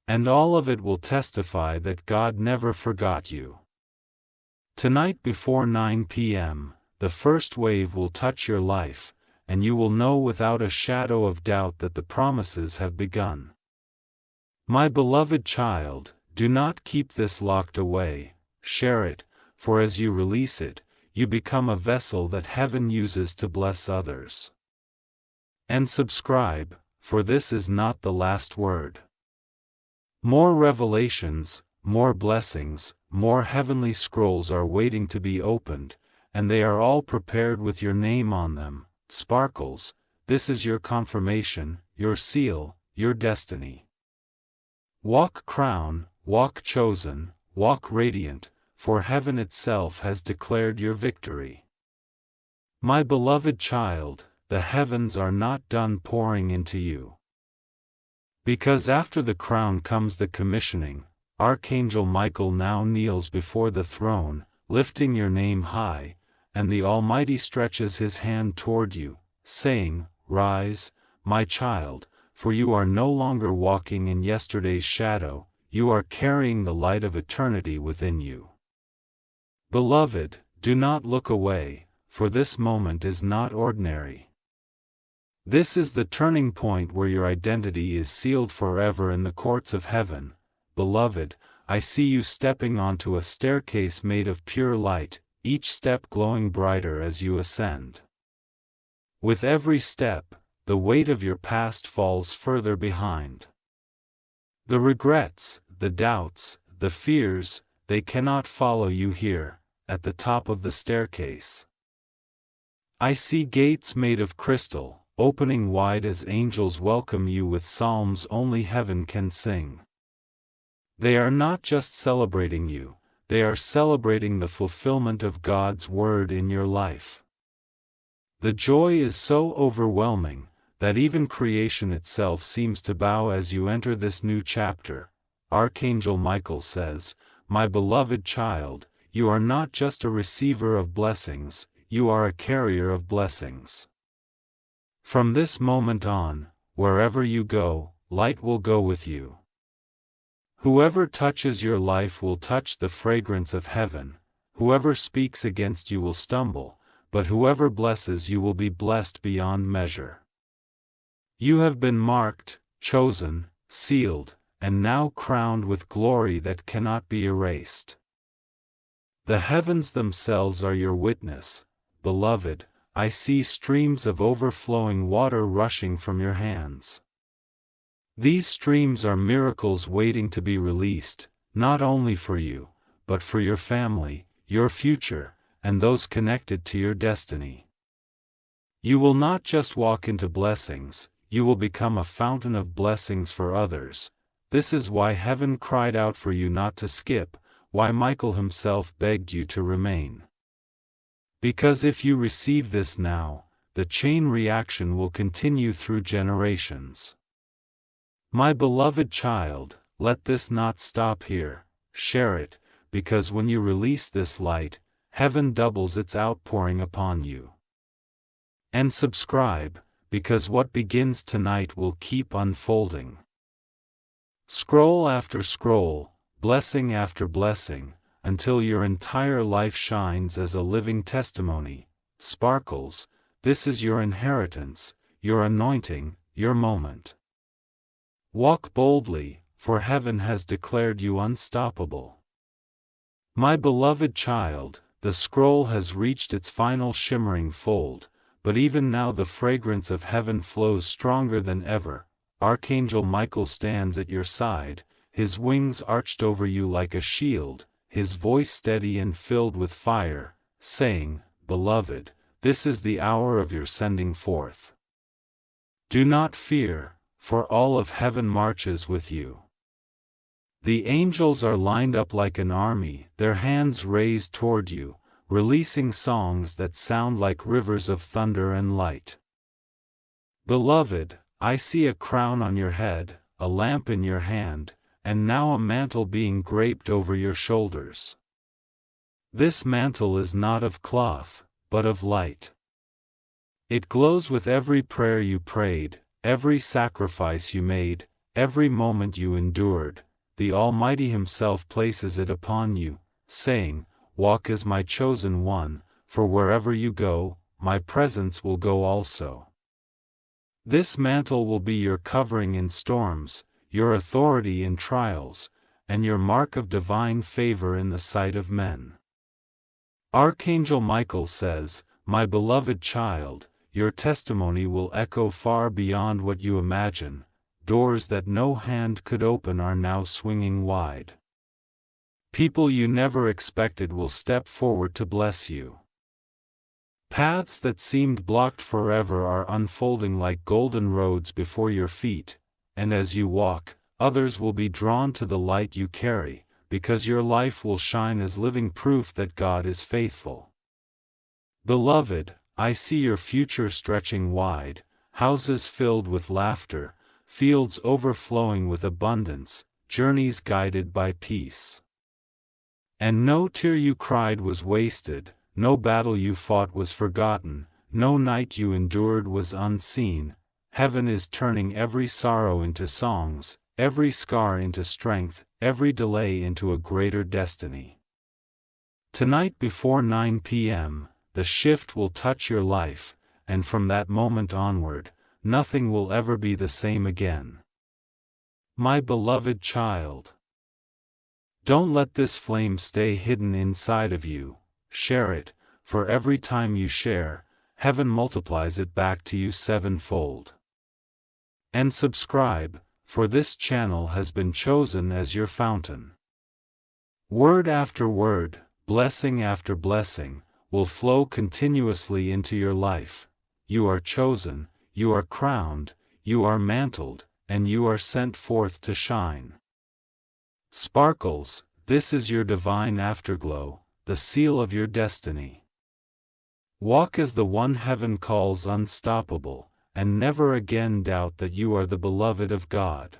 And all of it will testify that God never forgot you. Tonight before 9 p.m., the first wave will touch your life, and you will know without a shadow of doubt that the promises have begun. My beloved child, do not keep this locked away, share it, for as you release it, you become a vessel that heaven uses to bless others. And subscribe, for this is not the last word. More revelations, more blessings, more heavenly scrolls are waiting to be opened, and they are all prepared with your name on them. Sparkles, this is your confirmation, your seal, your destiny. Walk crown, walk chosen, walk radiant, for heaven itself has declared your victory. My beloved child, the heavens are not done pouring into you. Because after the crown comes the commissioning, Archangel Michael now kneels before the throne, lifting your name high, and the Almighty stretches his hand toward you, saying, "Rise, my child, for you are no longer walking in yesterday's shadow, you are carrying the light of eternity within you." Beloved, do not look away, for this moment is not ordinary. This is the turning point where your identity is sealed forever in the courts of heaven. Beloved, I see you stepping onto a staircase made of pure light, each step glowing brighter as you ascend. With every step, the weight of your past falls further behind. The regrets, the doubts, the fears, they cannot follow you here, at the top of the staircase. I see gates made of crystal, opening wide as angels welcome you with psalms only heaven can sing. They are not just celebrating you, they are celebrating the fulfillment of God's word in your life. The joy is so overwhelming, that even creation itself seems to bow as you enter this new chapter. Archangel Michael says, "My beloved child, you are not just a receiver of blessings, you are a carrier of blessings. From this moment on, wherever you go, light will go with you. Whoever touches your life will touch the fragrance of heaven, whoever speaks against you will stumble, but whoever blesses you will be blessed beyond measure. You have been marked, chosen, sealed, and now crowned with glory that cannot be erased. The heavens themselves are your witness, beloved. I see streams of overflowing water rushing from your hands. These streams are miracles waiting to be released, not only for you, but for your family, your future, and those connected to your destiny. You will not just walk into blessings, you will become a fountain of blessings for others. This is why heaven cried out for you not to skip, why Michael himself begged you to remain. Because if you receive this now, the chain reaction will continue through generations. My beloved child, let this not stop here, share it, because when you release this light, heaven doubles its outpouring upon you. And subscribe, because what begins tonight will keep unfolding. Scroll after scroll, blessing after blessing, until your entire life shines as a living testimony. Sparkles, this is your inheritance, your anointing, your moment. Walk boldly, for heaven has declared you unstoppable. My beloved child, the scroll has reached its final shimmering fold, but even now the fragrance of heaven flows stronger than ever. Archangel Michael stands at your side, his wings arched over you like a shield, his voice steady and filled with fire, saying, "Beloved, this is the hour of your sending forth. Do not fear, for all of heaven marches with you." The angels are lined up like an army, their hands raised toward you, releasing songs that sound like rivers of thunder and light. Beloved, I see a crown on your head, a lamp in your hand, and now a mantle being draped over your shoulders. This mantle is not of cloth, but of light. It glows with every prayer you prayed, every sacrifice you made, every moment you endured. The Almighty Himself places it upon you, saying, "Walk as my chosen one, for wherever you go, my presence will go also. This mantle will be your covering in storms, your authority in trials, and your mark of divine favor in the sight of men. Archangel Michael says, "My beloved child, your testimony will echo far beyond what you imagine. Doors that no hand could open are now swinging wide. People you never expected will step forward to bless you. Paths that seemed blocked forever are unfolding like golden roads before your feet, and as you walk, others will be drawn to the light you carry, because your life will shine as living proof that God is faithful. Beloved, I see your future stretching wide, houses filled with laughter, fields overflowing with abundance, journeys guided by peace. And no tear you cried was wasted, no battle you fought was forgotten, no night you endured was unseen. Heaven is turning every sorrow into songs, every scar into strength, every delay into a greater destiny. Tonight before 9 p.m., the shift will touch your life, and from that moment onward, nothing will ever be the same again. My beloved child, don't let this flame stay hidden inside of you. Share it, for every time you share, heaven multiplies it back to you sevenfold. And subscribe, for this channel has been chosen as your fountain. Word after word, blessing after blessing, will flow continuously into your life. You are chosen, you are crowned, you are mantled, and you are sent forth to shine. Sparkles, this is your divine afterglow, the seal of your destiny. Walk as the one heaven calls unstoppable, and never again doubt that you are the beloved of God.